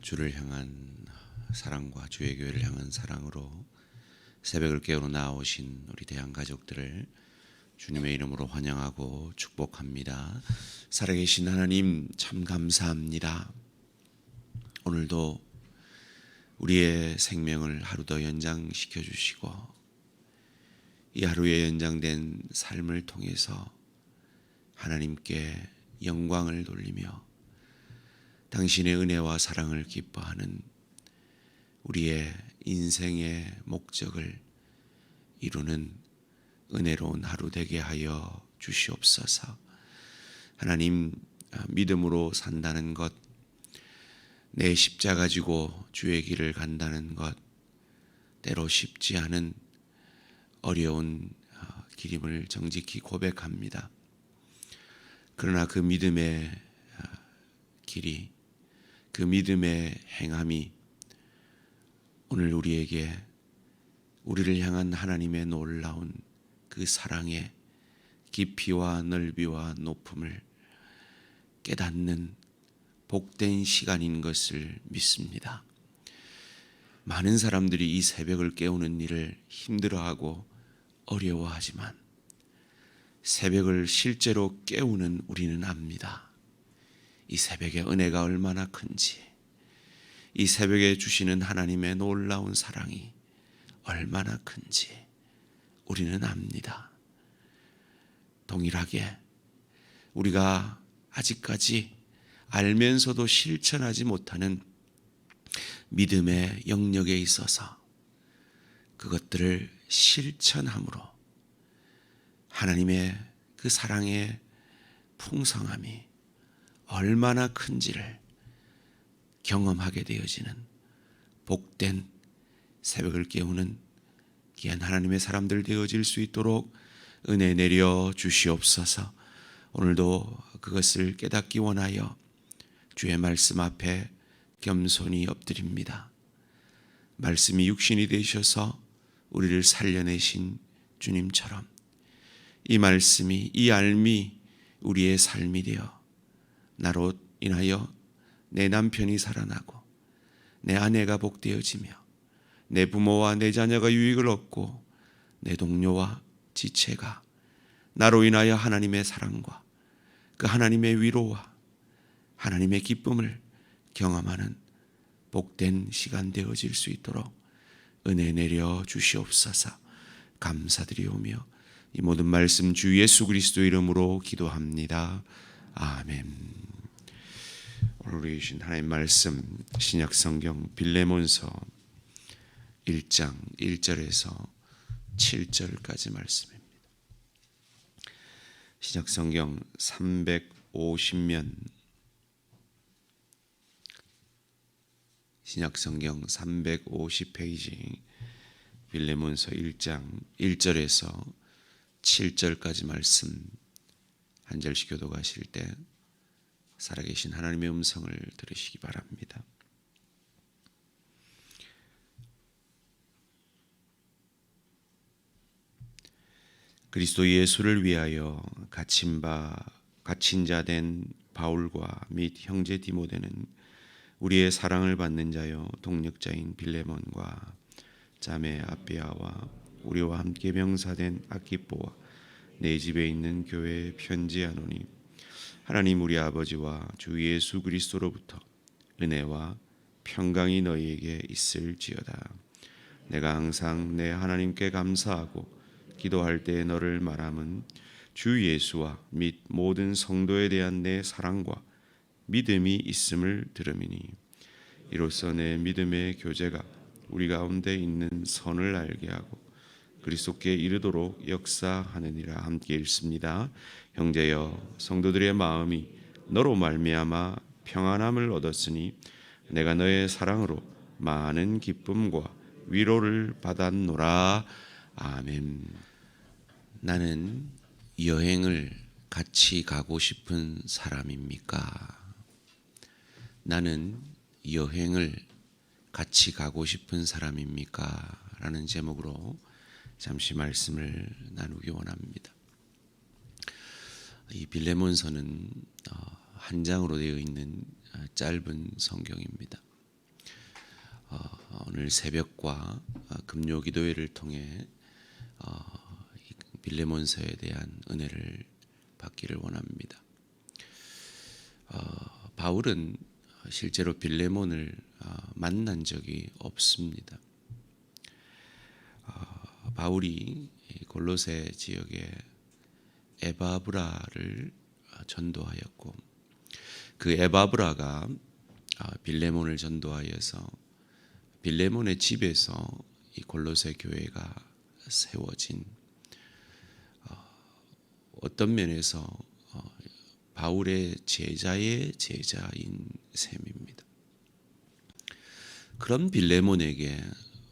주를 향한 사랑과 주의 교회를 향한 사랑으로 새벽을 깨우러 나오신 우리 대한 가족들을 주님의 이름으로 환영하고 축복합니다. 살아계신 하나님 참 감사합니다. 오늘도 우리의 생명을 하루 더 연장시켜 주시고 이 하루에 연장된 삶을 통해서 하나님께 영광을 돌리며 당신의 은혜와 사랑을 기뻐하는 우리의 인생의 목적을 이루는 은혜로운 하루 되게 하여 주시옵소서. 하나님, 믿음으로 산다는 것, 내 십자가 지고 주의 길을 간다는 것, 때로 쉽지 않은 어려운 길임을 정직히 고백합니다. 그러나 그 믿음의 길이, 그 믿음의 행함이 오늘 우리에게 우리를 향한 하나님의 놀라운 그 사랑의 깊이와 넓이와 높음을 깨닫는 복된 시간인 것을 믿습니다. 많은 사람들이 이 새벽을 깨우는 일을 힘들어하고 어려워하지만 새벽을 실제로 깨우는 우리는 압니다. 이 새벽의 은혜가 얼마나 큰지, 이 새벽에 주시는 하나님의 놀라운 사랑이 얼마나 큰지 우리는 압니다. 동일하게 우리가 아직까지 알면서도 실천하지 못하는 믿음의 영역에 있어서 그것들을 실천함으로 하나님의 그 사랑의 풍성함이 얼마나 큰지를 경험하게 되어지는 복된 새벽을 깨우는 귀한 하나님의 사람들 되어질 수 있도록 은혜 내려 주시옵소서. 오늘도 그것을 깨닫기 원하여 주의 말씀 앞에 겸손히 엎드립니다. 말씀이 육신이 되셔서 우리를 살려내신 주님처럼 이 말씀이, 이 알미 우리의 삶이 되어 나로 인하여 내 남편이 살아나고 내 아내가 복되어지며 내 부모와 내 자녀가 유익을 얻고 내 동료와 지체가 나로 인하여 하나님의 사랑과 그 하나님의 위로와 하나님의 기쁨을 경험하는 복된 시간 되어질 수 있도록 은혜 내려 주시옵소서. 감사드리오며 이 모든 말씀 주 예수 그리스도 이름으로 기도합니다. 아멘. 오늘 읽으신 하나님의 말씀 신약 성경 빌레몬서 1장 1절에서 7절까지 말씀입니다. 신약 성경 350면 신약 성경 350페이지 빌레몬서 1장 1절에서 7절까지 말씀 한 절씩 교독하실 때 살아계신 하나님의 음성을 들으시기 바랍니다. 그리스도 예수를 위하여 갇힌 자 된 바울과 및 형제 디모데는 우리의 사랑을 받는 자요 동력자인 빌레몬과 자매 아비아와 우리와 함께 병사된 아키뽀와 내 집에 있는 교회에 편지하노니 하나님 우리 아버지와 주 예수 그리스도로부터 은혜와 평강이 너희에게 있을지어다. 내가 항상 내 하나님께 감사하고 기도할 때 너를 말함은 주 예수와 및 모든 성도에 대한 내 사랑과 믿음이 있음을 들음이니 이로써 내 믿음의 교제가 우리 가운데 있는 선을 알게 하고 그리스도께 이르도록 역사하느니라. 함께 읽습니다. 형제여, 성도들의 마음이 너로 말미암아 평안함을 얻었으니 내가 너의 사랑으로 많은 기쁨과 위로를 받았노라. 아멘. 나는 여행을 같이 가고 싶은 사람입니까? 나는 여행을 같이 가고 싶은 사람입니까? 라는 제목으로 잠시 말씀을 나누기 원합니다. 이 빌레몬서는 한 장으로 되어 있는 짧은 성경입니다. 오늘 새벽과 금요 기도회를 통해 이 빌레몬서에 대한 은혜를 받기를 원합니다. 바울은 실제로 빌레몬을 만난 적이 없습니다. 바울이 골로새 지역에 에바브라를 전도하였고, 그 에바브라가 빌레몬을 전도하여서 빌레몬의 집에서 이 골로새 교회가 세워진, 어떤 면에서 바울의 제자의 제자인 셈입니다. 그런 빌레몬에게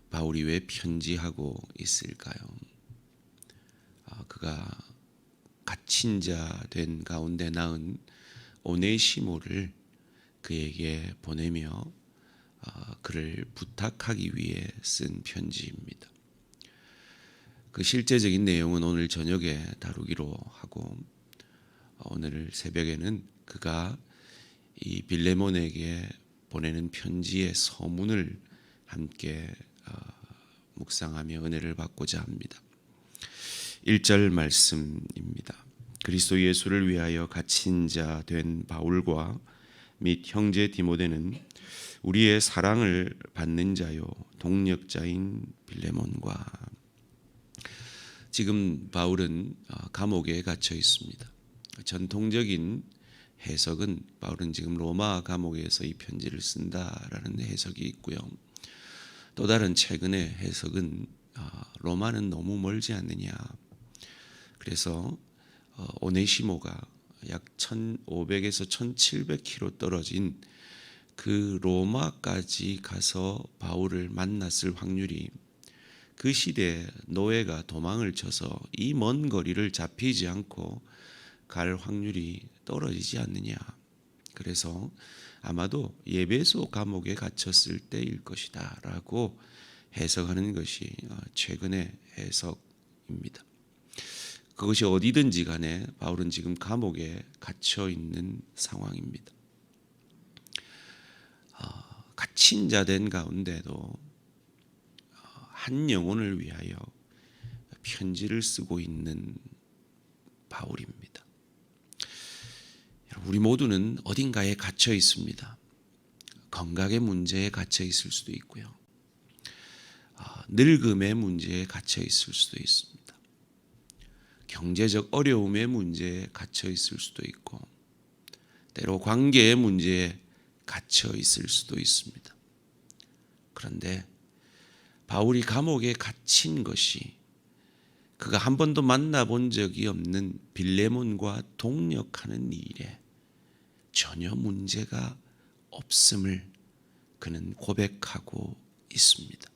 바울이 왜 편지하고 있을까요? 그가 갇힌 자 된 가운데 낳은 오네시모를 그에게 보내며 그를 부탁하기 위해 쓴 편지입니다. 그 실제적인 내용은 오늘 저녁에 다루기로 하고, 오늘 새벽에는 그가 이 빌레몬에게 보내는 편지의 서문을 함께 묵상하며 은혜를 받고자 합니다. 1절 말씀입니다. 그리스도 예수를 위하여 갇힌 자 된 바울과 및 형제 디모데는 우리의 사랑을 받는 자요 동력자인 빌레몬과. 지금 바울은 감옥에 갇혀 있습니다. 전통적인 해석은 바울은 지금 로마 감옥에서 이 편지를 쓴다라는 해석이 있고요. 또 다른 최근의 해석은 로마는 너무 멀지 않느냐, 그래서 오네시모가 약 1500에서 1700km 떨어진 그 로마까지 가서 바울을 만났을 확률이, 그 시대에 노예가 도망을 쳐서 이 먼 거리를 잡히지 않고 갈 확률이 떨어지지 않느냐. 그래서 아마도 예배소 감옥에 갇혔을 때일 것이다 라고 해석하는 것이 최근의 해석입니다. 그것이 어디든지 간에 바울은 지금 감옥에 갇혀 있는 상황입니다. 갇힌 자 된 가운데도 한 영혼을 위하여 편지를 쓰고 있는 바울입니다. 우리 모두는 어딘가에 갇혀 있습니다. 건강의 문제에 갇혀 있을 수도 있고요. 늙음의 문제에 갇혀 있을 수도 있습니다. 경제적 어려움의 문제에 갇혀 있을 수도 있고, 때로 관계의 문제에 갇혀 있을 수도 있습니다. 그런데 바울이 감옥에 갇힌 것이 그가 한 번도 만나본 적이 없는 빌레몬과 동역하는 일에 전혀 문제가 없음을 그는 고백하고 있습니다.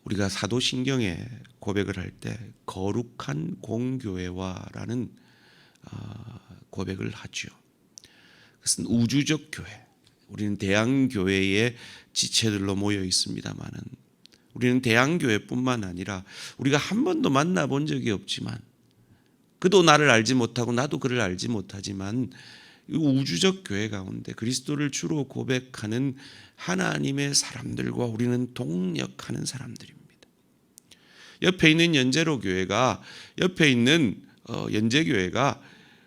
우리가 사도신경에 고백을 할 때 거룩한 공교회와라는 고백을 하죠. 그것은 우주적 교회, 우리는 대항교회의 지체들로 모여 있습니다마는, 우리는 대항교회뿐만 아니라 우리가 한 번도 만나본 적이 없지만, 그도 나를 알지 못하고 나도 그를 알지 못하지만, 이 우주적 교회 가운데 그리스도를 주로 고백하는 하나님의 사람들과 우리는 동역하는 사람들입니다. 옆에 있는 연제로 교회가, 옆에 있는 연제교회가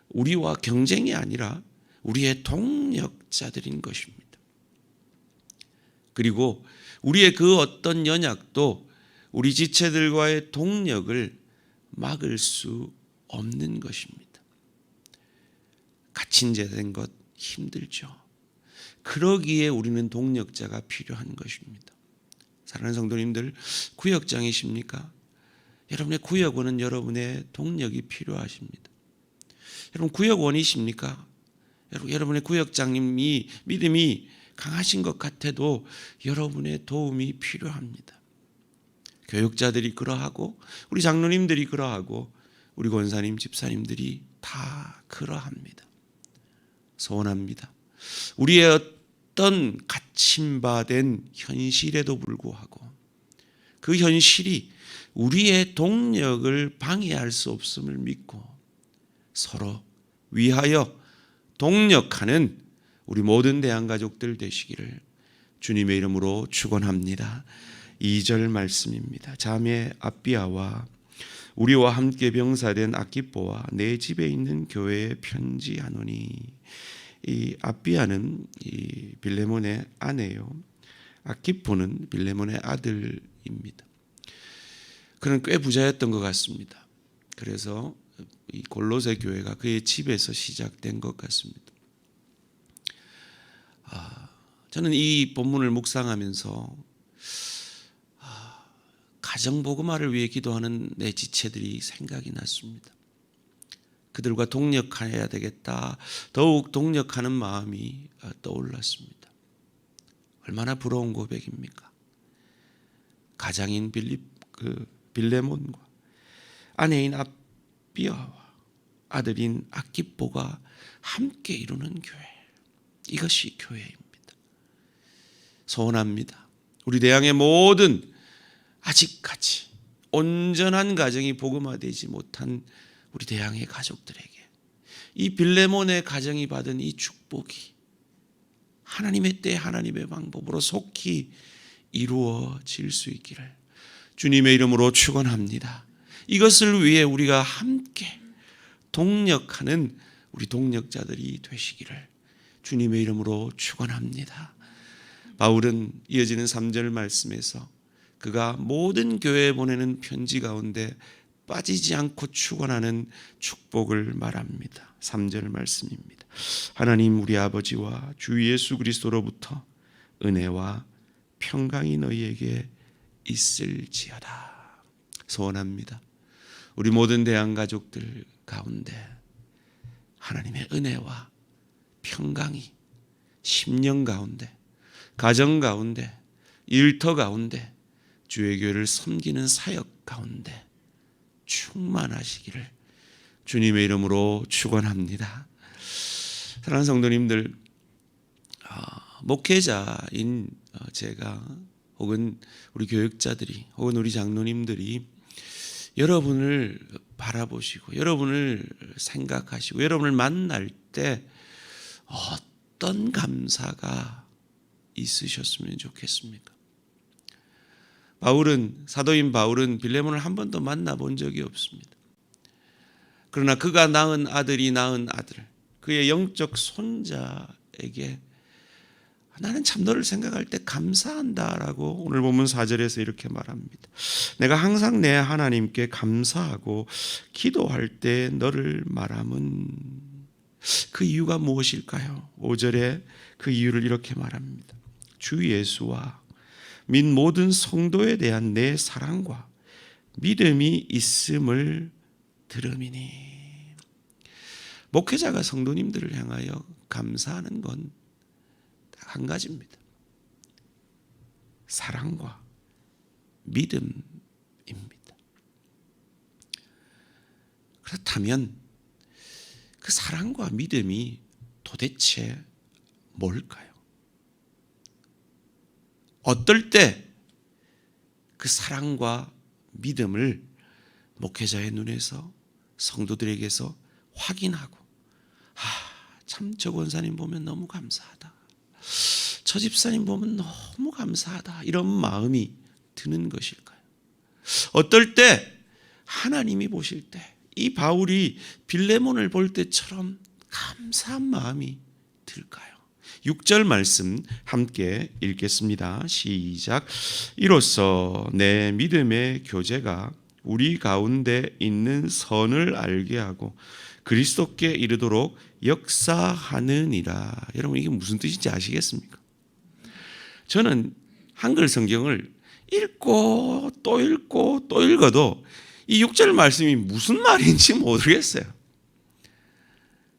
우리와 경쟁이 아니라 우리의 동역자들인 것입니다. 그리고 우리의 그 어떤 연약도 우리 지체들과의 동력을 막을 수 없는 것입니다. 갇힌 자 된 것 힘들죠. 그러기에 우리는 동력자가 필요한 것입니다. 사랑하는 성도님들, 구역장이십니까? 여러분의 구역원은 여러분의 동력이 필요하십니다. 여러분 구역원이십니까? 여러분의 구역장님이 믿음이 강하신 것 같아도 여러분의 도움이 필요합니다. 교육자들이 그러하고, 우리 장로님들이 그러하고, 우리 권사님, 집사님들이 다 그러합니다. 소원합니다. 우리의 어떤 갇힌바된 현실에도 불구하고 그 현실이 우리의 동력을 방해할 수 없음을 믿고 서로 위하여 동력하는 우리 모든 대한가족들 되시기를 주님의 이름으로 축원합니다. 2절 말씀입니다. 자매 아비아와 우리와 함께 병사된 아키뽀와 내 집에 있는 교회에 편지하노니. 이 아비아는 이 빌레몬의 아내요, 아키포는 빌레몬의 아들입니다. 그는 꽤 부자였던 것 같습니다. 그래서 이 골로새 교회가 그의 집에서 시작된 것 같습니다. 저는 이 본문을 묵상하면서 가정복음화를 위해 기도하는 내 지체들이 생각이 났습니다. 그들과 동력해야 되겠다. 더욱 동력하는 마음이 떠올랐습니다. 얼마나 부러운 고백입니까? 가장인 빌레몬과 아내인 아비아와 아들인 아키뽀가 함께 이루는 교회, 이것이 교회입니다. 소원합니다. 우리 대항의 모든 아직까지 온전한 가정이 복음화되지 못한 우리 대항의 가족들에게 이 빌레몬의 가정이 받은 이 축복이 하나님의 때 하나님의 방법으로 속히 이루어질 수 있기를 주님의 이름으로 축원합니다. 이것을 위해 우리가 함께 동력하는 우리 동력자들이 되시기를 주님의 이름으로 축원합니다. 바울은 이어지는 3절 말씀에서 그가 모든 교회에 보내는 편지 가운데 빠지지 않고 축원하는 축복을 말합니다. 3절 말씀입니다. 하나님 우리 아버지와 주 예수 그리스도로부터 은혜와 평강이 너희에게 있을지어다. 소원합니다. 우리 모든 대한가족들 가운데 하나님의 은혜와 평강이 심령 가운데, 가정 가운데, 일터 가운데, 주의 교회를 섬기는 사역 가운데 충만하시기를 주님의 이름으로 축원합니다. 사랑하는 성도님들, 목회자인 제가 혹은 우리 교육자들이 혹은 우리 장로님들이 여러분을 바라보시고 여러분을 생각하시고 여러분을 만날 때 어떤 감사가 있으셨으면 좋겠습니까? 사도인 바울은 빌레몬을 한 번도 만나본 적이 없습니다. 그러나 그가 낳은 아들이 낳은 아들, 그의 영적 손자에게 나는 참 너를 생각할 때 감사한다라고 오늘 본문 4절에서 이렇게 말합니다. 내가 항상 내 하나님께 감사하고 기도할 때 너를 말함은 그 이유가 무엇일까요? 5절에 그 이유를 이렇게 말합니다. 주 예수와 및 모든 성도에 대한 내 사랑과 믿음이 있음을 들음이니. 목회자가 성도님들을 향하여 감사하는 건 딱 한 가지입니다. 사랑과 믿음입니다. 그렇다면 그 사랑과 믿음이 도대체 뭘까요? 어떨 때 그 사랑과 믿음을 목회자의 눈에서 성도들에게서 확인하고 참 저 권사님 보면 너무 감사하다, 저 집사님 보면 너무 감사하다, 이런 마음이 드는 것일까요? 어떨 때 하나님이 보실 때 이 바울이 빌레몬을 볼 때처럼 감사한 마음이 들까요? 6절 말씀 함께 읽겠습니다. 시작. 이로써 내 믿음의 교제가 우리 가운데 있는 선을 알게 하고 그리스도께 이르도록 역사하느니라. 여러분 이게 무슨 뜻인지 아시겠습니까? 저는 한글 성경을 읽고 또 읽고 또 읽어도 이 6절 말씀이 무슨 말인지 모르겠어요.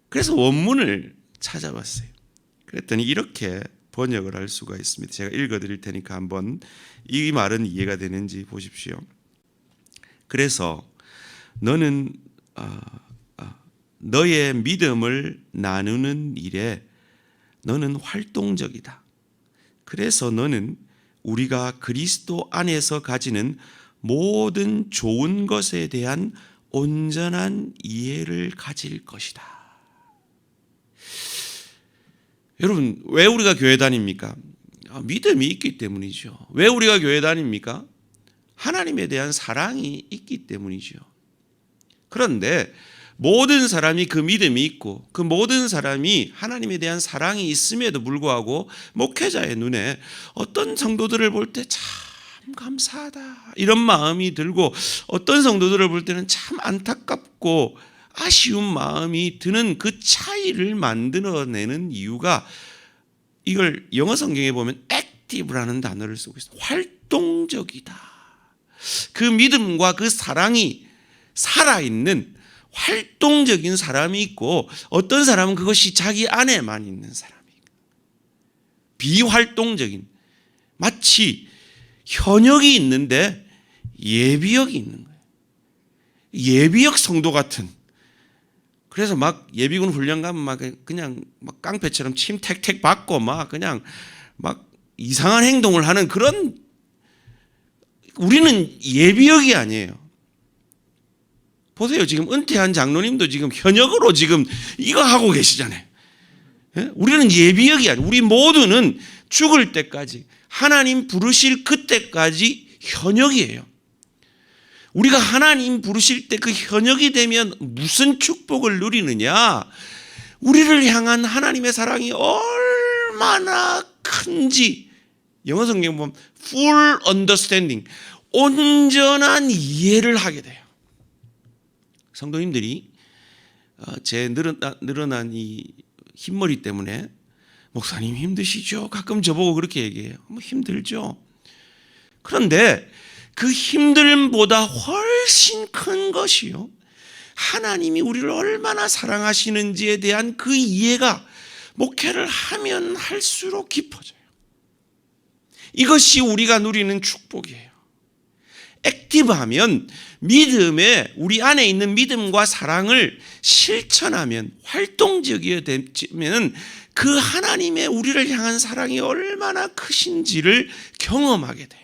그래서 원문을 찾아봤어요. 그랬더니 이렇게 번역을 할 수가 있습니다. 제가 읽어드릴 테니까 한번 이 말은 이해가 되는지 보십시오. 그래서 너는 너의 믿음을 나누는 일에 너는 활동적이다. 그래서 너는 우리가 그리스도 안에서 가지는 모든 좋은 것에 대한 온전한 이해를 가질 것이다. 여러분, 왜 우리가 교회 다닙니까? 믿음이 있기 때문이죠. 왜 우리가 교회 다닙니까? 하나님에 대한 사랑이 있기 때문이죠. 그런데 모든 사람이 그 믿음이 있고 그 모든 사람이 하나님에 대한 사랑이 있음에도 불구하고 목회자의 눈에 어떤 성도들을 볼 때 참 감사하다 이런 마음이 들고 어떤 성도들을 볼 때는 참 안타깝고 아쉬운 마음이 드는 그 차이를 만들어내는 이유가, 이걸 영어 성경에 보면 active라는 단어를 쓰고 있어요. 활동적이다. 그 믿음과 그 사랑이 살아있는 활동적인 사람이 있고, 어떤 사람은 그것이 자기 안에만 있는 사람이 있고, 비활동적인, 마치 현역이 있는데 예비역이 있는 거예요. 예비역 성도 같은. 그래서 막 예비군 훈련 가면 막 그냥 막 깡패처럼 침 택택 받고 막 그냥 막 이상한 행동을 하는 그런, 우리는 예비역이 아니에요. 보세요. 지금 은퇴한 장로님도 지금 현역으로 지금 이거 하고 계시잖아요. 우리는 예비역이 아니에요. 우리 모두는 죽을 때까지, 하나님 부르실 그때까지 현역이에요. 우리가 하나님 부르실 때 그 현역이 되면 무슨 축복을 누리느냐? 우리를 향한 하나님의 사랑이 얼마나 큰지, 영어 성경 보면 full understanding, 온전한 이해를 하게 돼요. 성도님들이 제 늘어난 이 흰머리 때문에 목사님 힘드시죠? 가끔 저보고 그렇게 얘기해요. 뭐 힘들죠. 그런데 그 힘듦보다 훨씬 큰 것이요, 하나님이 우리를 얼마나 사랑하시는지에 대한 그 이해가 목회를 하면 할수록 깊어져요. 이것이 우리가 누리는 축복이에요. 액티브하면, 믿음에, 우리 안에 있는 믿음과 사랑을 실천하면, 활동적이게 되면 그 하나님의 우리를 향한 사랑이 얼마나 크신지를 경험하게 돼요.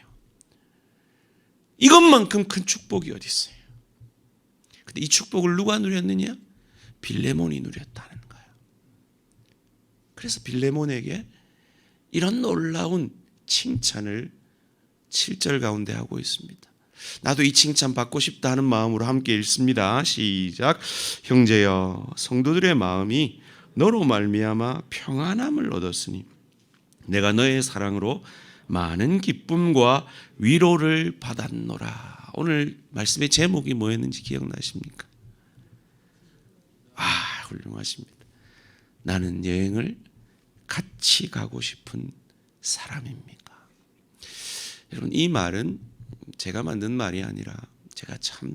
이것만큼 큰 축복이 어디 있어요? 근데 이 축복을 누가 누렸느냐? 빌레몬이 누렸다는 거예요. 그래서 빌레몬에게 이런 놀라운 칭찬을 7절 가운데 하고 있습니다. 나도 이 칭찬 받고 싶다 하는 마음으로 함께 읽습니다. 시작. 형제여, 성도들의 마음이 너로 말미암아 평안함을 얻었으니 내가 너의 사랑으로 많은 기쁨과 위로를 받았노라. 오늘 말씀의 제목이 뭐였는지 기억나십니까? 훌륭하십니다. 나는 여행을 같이 가고 싶은 사람입니까? 여러분, 이 말은 제가 만든 말이 아니라 제가 참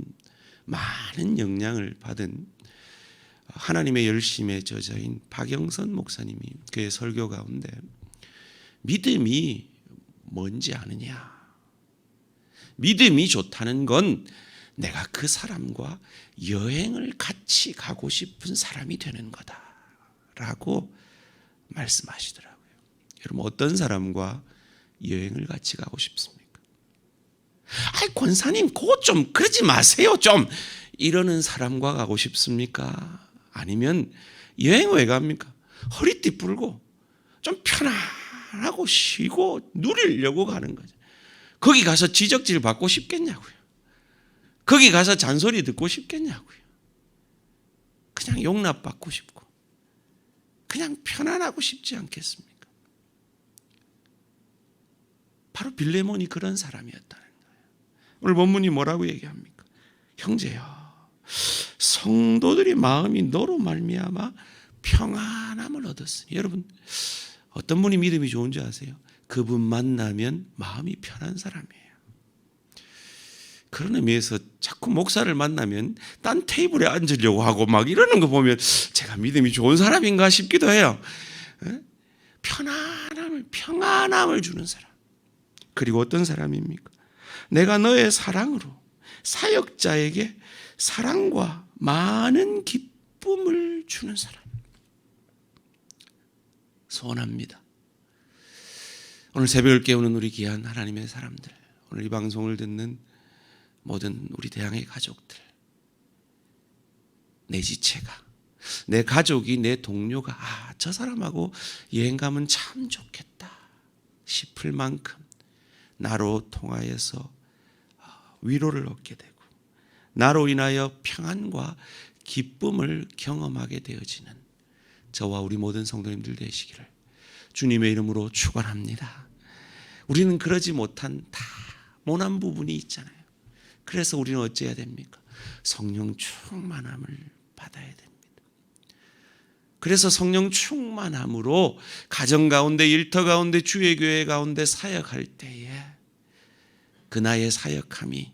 많은 영향을 받은 하나님의 열심의 저자인 박영선 목사님이 그의 설교 가운데 믿음이 뭔지 아느냐? 믿음이 좋다는 건 내가 그 사람과 여행을 같이 가고 싶은 사람이 되는 거다라고 말씀하시더라고요. 여러분, 어떤 사람과 여행을 같이 가고 싶습니까? 권사님 그거 좀 그러지 마세요 좀 이러는 사람과 가고 싶습니까? 아니면 여행 왜 갑니까? 허리띠 풀고 좀 편안하고 쉬고 누리려고 가는 거죠. 거기 가서 지적질 받고 싶겠냐고요. 거기 가서 잔소리 듣고 싶겠냐고요. 그냥 용납받고 싶고 그냥 편안하고 싶지 않겠습니까? 바로 빌레몬이 그런 사람이었다는 거예요. 오늘 본문이 뭐라고 얘기합니까? 형제여, 성도들의 마음이 너로 말미암아 평안함을 얻었으니. 여러분, 어떤 분이 믿음이 좋은지 아세요? 그분 만나면 마음이 편한 사람이에요. 그런 의미에서 자꾸 목사를 만나면 딴 테이블에 앉으려고 하고 막 이러는 거 보면 제가 믿음이 좋은 사람인가 싶기도 해요. 평안함을 주는 사람. 그리고 어떤 사람입니까? 내가 너의 사랑으로 사역자에게 사랑과 많은 기쁨을 주는 사람. 소원합니다. 오늘 새벽을 깨우는 우리 귀한 하나님의 사람들, 오늘 이 방송을 듣는 모든 우리 대항의 가족들, 내 지체가 내 가족이, 내 동료가 저 사람하고 여행 가면 참 좋겠다 싶을 만큼 나로 통하여서 위로를 얻게 되고 나로 인하여 평안과 기쁨을 경험하게 되어지는 저와 우리 모든 성도님들 되시기를 주님의 이름으로 축원합니다. 우리는 그러지 못한 다 모난 부분이 있잖아요. 그래서 우리는 어찌해야 됩니까? 성령 충만함을 받아야 됩니다. 그래서 성령 충만함으로 가정 가운데, 일터 가운데, 주의 교회 가운데 사역할 때에 그 나의 사역함이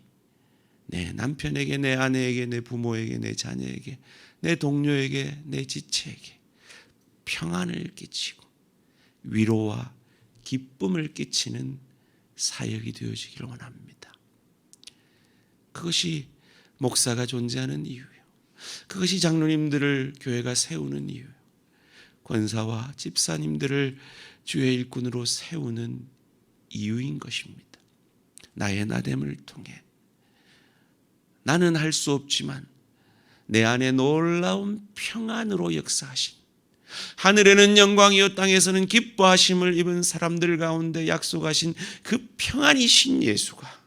내 남편에게, 내 아내에게, 내 부모에게, 내 자녀에게, 내 동료에게, 내 지체에게 평안을 끼치고 위로와 기쁨을 끼치는 사역이 되어지기를 원합니다. 그것이 목사가 존재하는 이유예요. 그것이 장로님들을 교회가 세우는 이유예요. 권사와 집사님들을 주의 일꾼으로 세우는 이유인 것입니다. 나의 나됨을 통해 나는 할 수 없지만 내 안에 놀라운 평안으로 역사하신, 하늘에는 영광이요 땅에서는 기뻐하심을 입은 사람들 가운데 약속하신 그 평안이신 예수가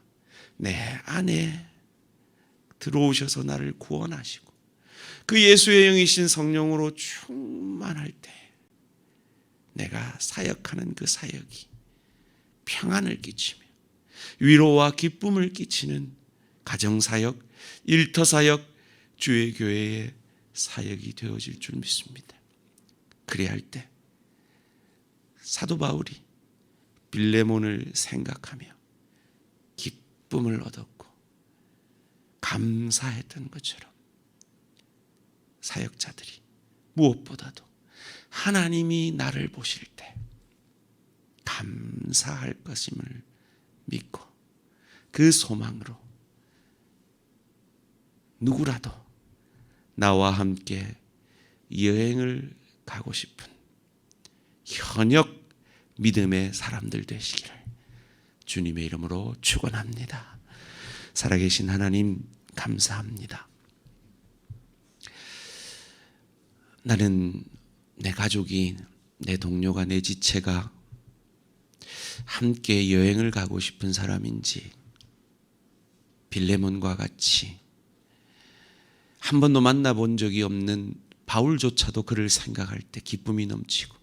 내 안에 들어오셔서 나를 구원하시고 그 예수의 영이신 성령으로 충만할 때 내가 사역하는 그 사역이 평안을 끼치며 위로와 기쁨을 끼치는 가정사역, 일터사역, 주의 교회의 사역이 되어질 줄 믿습니다. 그래야 할 때 사도 바울이 빌레몬을 생각하며 기쁨을 얻었고 감사했던 것처럼 사역자들이 무엇보다도 하나님이 나를 보실 때 감사할 것임을 믿고 그 소망으로 누구라도 나와 함께 여행을 가고 싶은 현역 믿음의 사람들 되시기를 주님의 이름으로 축원합니다. 살아계신 하나님 감사합니다. 나는 내 가족이, 내 동료가, 내 지체가 함께 여행을 가고 싶은 사람인지 빌레몬과 같이 한 번도 만나본 적이 없는 바울조차도 그를 생각할 때 기쁨이 넘치고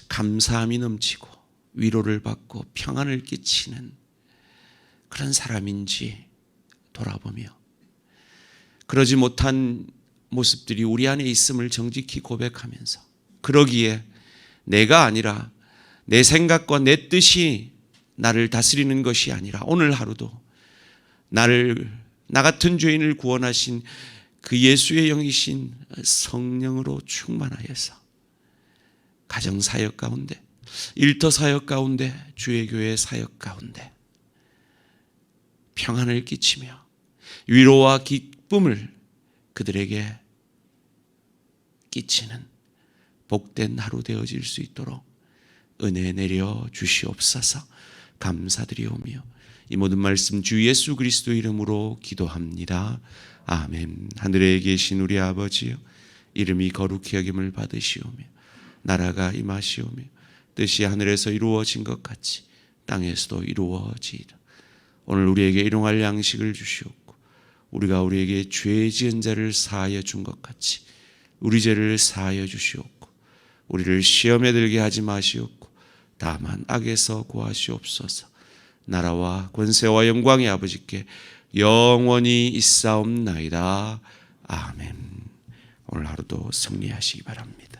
감사함이 넘치고 위로를 받고 평안을 끼치는 그런 사람인지 돌아보며 그러지 못한 모습들이 우리 안에 있음을 정직히 고백하면서 그러기에 내가 아니라 내 생각과 내 뜻이 나를 다스리는 것이 아니라 오늘 하루도 나 같은 죄인을 구원하신 그 예수의 영이신 성령으로 충만하여서 가정사역 가운데, 일터사역 가운데, 주의 교회 사역 가운데 평안을 끼치며 위로와 기쁨을 그들에게 끼치는 복된 하루 되어질 수 있도록 은혜 내려 주시옵소서. 감사드리오며 이 모든 말씀 주 예수 그리스도 이름으로 기도합니다. 아멘. 하늘에 계신 우리 아버지여, 이름이 거룩히 여김을 받으시오며 나라가 임하시오며 뜻이 하늘에서 이루어진 것 같이 땅에서도 이루어지이다. 오늘 우리에게 일용할 양식을 주시옵고 우리가 우리에게 죄 지은 자를 사하여 준 것 같이 우리 죄를 사하여 주시옵고 우리를 시험에 들게 하지 마시옵고 다만 악에서 구하시옵소서. 나라와 권세와 영광의 아버지께 영원히 있사옵나이다. 아멘. 오늘 하루도 승리하시기 바랍니다.